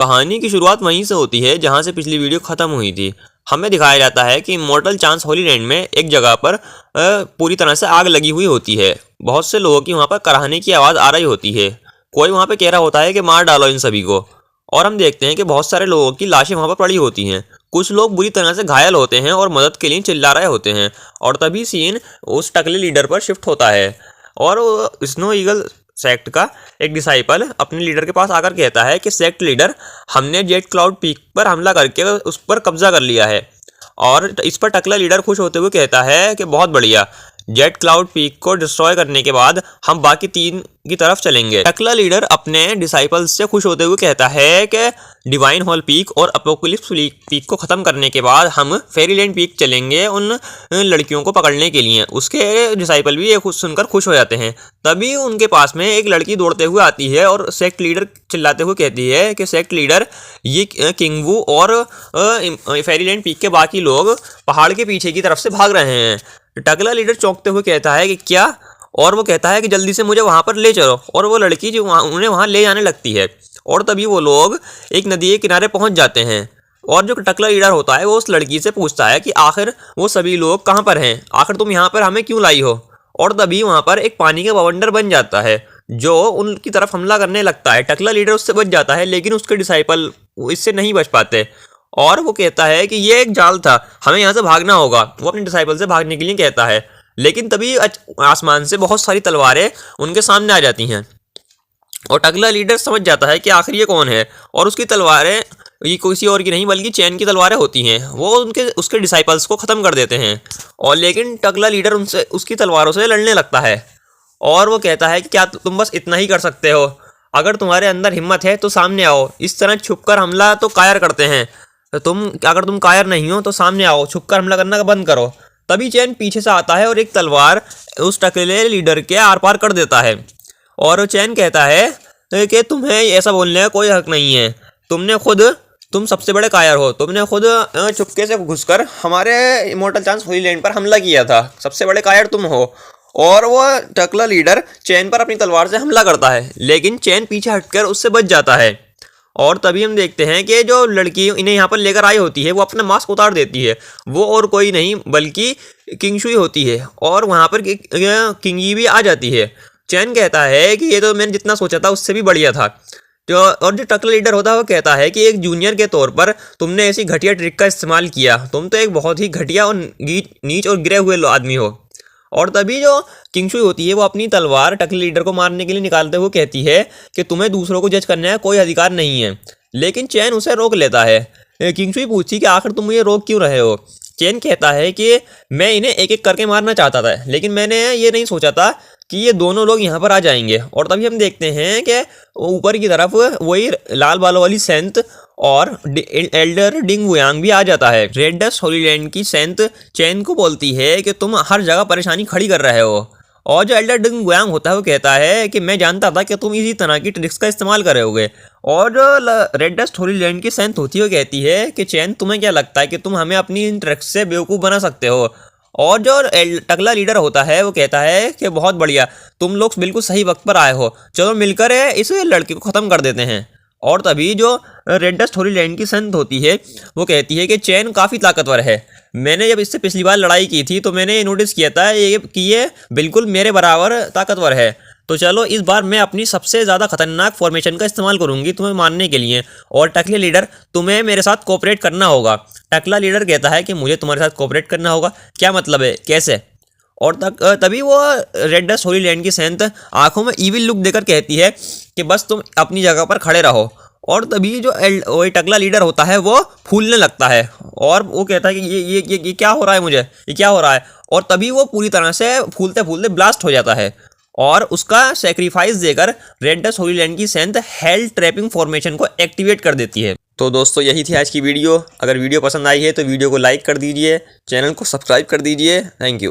कहानी की शुरुआत वहीं से होती है जहां से पिछली वीडियो खत्म हुई थी। हमें दिखाया जाता है कि इमॉर्टल चांस होली लैंड में एक जगह पर पूरी तरह से आग लगी हुई होती है। बहुत से लोगों की वहां पर कराहने की आवाज़ आ रही होती है। कोई वहां पर कह रहा होता है कि मार डालो इन सभी को। और हम देखते हैं कि बहुत सारे लोगों की लाशें वहां पर पड़ी होती हैं। कुछ लोग बुरी तरह से घायल होते हैं और मदद के लिए चिल्ला रहे होते हैं। और तभी सीन उस टकले लीडर पर शिफ्ट होता है और स्नो ईगल सेक्ट का एक डिसाइपल अपने लीडर के पास आकर कहता है कि सेक्ट लीडर, हमने जेट क्लाउड पीक पर हमला करके उस पर कब्जा कर लिया है। और इस पर टकला लीडर खुश होते हुए कहता है कि बहुत बढ़िया, जेट क्लाउड पीक को डिस्ट्रॉय करने के बाद हम बाकी 3 की तरफ चलेंगे। टकला लीडर अपने डिसाइपल्स से खुश होते हुए कहता है कि डिवाइन हॉल पीक और अपोकलिप्स पीक को ख़त्म करने के बाद हम फेरीलैंड पीक चलेंगे उन लड़कियों को पकड़ने के लिए। उसके डिसाइपल भी ये सुनकर खुश हो जाते हैं। तभी उनके पास में एक लड़की दौड़ते हुए आती है और सेक्ट लीडर चिल्लाते हुए कहती है कि सेक्ट लीडर, ये किंग वू और फेरीलैंड पीक के बाकी लोग पहाड़ के पीछे की तरफ से भाग रहे हैं। टकला लीडर चौंकते हुए कहता है कि क्या, और वो कहता है कि जल्दी से मुझे वहाँ पर ले चलो। और वो लड़की जो उन्हें वहाँ ले जाने लगती है। और तभी वो लोग एक नदी के किनारे पहुँच जाते हैं। और जो टकला लीडर होता है वो उस लड़की से पूछता है कि आखिर वो सभी लोग कहाँ पर हैं, आखिर तुम यहाँ पर हमें क्यों लाई हो। और तभी वहाँ पर एक पानी का बवंडर बन जाता है जो उनकी तरफ हमला करने लगता है। टकला लीडर उससे बच जाता है लेकिन उसके डिसाइपल इससे नहीं बच पाते। और वो कहता है कि ये एक जाल था, हमें यहाँ से भागना होगा। वो अपने डिसाइपल से भागने के लिए कहता है। लेकिन तभी आसमान से बहुत सारी तलवारें उनके सामने आ जाती हैं और टकला लीडर समझ जाता है कि आखिर ये कौन है। और उसकी तलवारें ये किसी और की नहीं बल्कि चैन की तलवारें होती हैं। वो उसके डिसाइपल्स को ख़त्म कर देते हैं। और लेकिन टकला लीडर उनसे उसकी तलवारों से लड़ने लगता है और वो कहता है कि क्या तुम बस इतना ही कर सकते हो, अगर तुम्हारे अंदर हिम्मत है तो सामने आओ। इस तरह छुपकर हमला तो कायर करते हैं, अगर तुम कायर नहीं हो तो सामने आओ, छुपकर हमला करना का बंद करो। तभी चैन पीछे से आता है और एक तलवार उस टकले लीडर के आर पार कर देता है। और चैन कहता है कि तुम्हें ऐसा बोलने का कोई हक नहीं है, तुम सबसे बड़े कायर हो, तुमने खुद चुपके से घुसकर हमारे इमॉर्टल चांस होली लैंड पर हमला किया था, सबसे बड़े कायर तुम हो। और वो टकला लीडर चैन पर अपनी तलवार से हमला करता है लेकिन चैन पीछे हटकर उससे बच जाता है। और तभी हम देखते हैं कि जो लड़की इन्हें यहाँ पर लेकर आई होती है वो अपना मास्क उतार देती है। वो और कोई नहीं बल्कि किंगशुई होती है और वहाँ पर किंगी भी आ जाती है। चैन कहता है कि ये तो मैंने जितना सोचा था उससे भी बढ़िया था। और जो टकला लीडर होता है वो कहता है कि एक जूनियर के तौर पर तुमने ऐसी घटिया ट्रिक का इस्तेमाल किया, तुम तो एक बहुत ही घटिया और नीच और गिरे हुए आदमी हो। और तभी जो किंगशुई होती है वो अपनी तलवार टकले लीडर को मारने के लिए निकालते हुए कहती है कि तुम्हें दूसरों को जज करने का कोई अधिकार नहीं है। लेकिन चैन उसे रोक लेता है। किंगशुई पूछती कि आखिर तुम मुझे रोक क्यों रहे हो। चैन कहता है कि मैं इन्हें एक एक करके मारना चाहता था लेकिन मैंने ये नहीं सोचा था कि ये दोनों लोग यहाँ पर आ जाएंगे। और तभी हम देखते हैं कि ऊपर की तरफ वही लाल बालों वाली सेंट और एल्डर डिंग वुयांग भी आ जाता है। रेड डस्ट होली लैंड की सेंट चैन को बोलती है कि तुम हर जगह परेशानी खड़ी कर रहे हो। और जो एल्डर डिंग वुयांग होता है वो कहता है कि मैं जानता था कि तुम इसी तरह की ट्रिक्स का इस्तेमाल कर रहे होगे। और जो रेड डस्ट होली लैंड की सेंट होती है वो कहती है कि चैन, तुम्हें क्या लगता है कि तुम हमें अपनी इन ट्रिक्स से बेवकूफ़ बना सकते हो। और जो टकला लीडर होता है वो कहता है कि बहुत बढ़िया, तुम लोग बिल्कुल सही वक्त पर आए हो, चलो मिलकर इस लड़के को ख़त्म कर देते हैं। और तभी जो रेड डस्ट होली लैंड की संत होती है वो कहती है कि चैन काफ़ी ताकतवर है, मैंने जब इससे पिछली बार लड़ाई की थी तो मैंने नोटिस किया था कि ये बिल्कुल मेरे बराबर ताकतवर है। तो चलो इस बार मैं अपनी सबसे ज़्यादा खतरनाक फॉर्मेशन का इस्तेमाल करूंगी तुम्हें मारने के लिए। और टकले लीडर, तुम्हें मेरे साथ कोऑपरेट करना होगा। टकला लीडर कहता है कि मुझे तुम्हारे साथ कोऑपरेट करना होगा, क्या मतलब है, कैसे। और तभी वो रेड डस्ट होली लैंड की सेंट आंखों में ईविल लुक देकर कहती है कि बस तुम अपनी जगह पर खड़े रहो। और तभी जो टकला लीडर होता है वो फूलने लगता है और वो कहता है कि ये क्या हो रहा है, मुझे ये क्या हो रहा है। और तभी वो पूरी तरह से फूलते फूलते ब्लास्ट हो जाता है और उसका सेक्रीफाइस देकर रेड डस्ट होली लैंड की सेंट हेल ट्रैपिंग फॉर्मेशन को एक्टिवेट कर देती है। तो दोस्तों यही थी आज की वीडियो। अगर वीडियो पसंद आई है तो वीडियो को लाइक कर दीजिए, चैनल को सब्सक्राइब कर दीजिए। Thank you.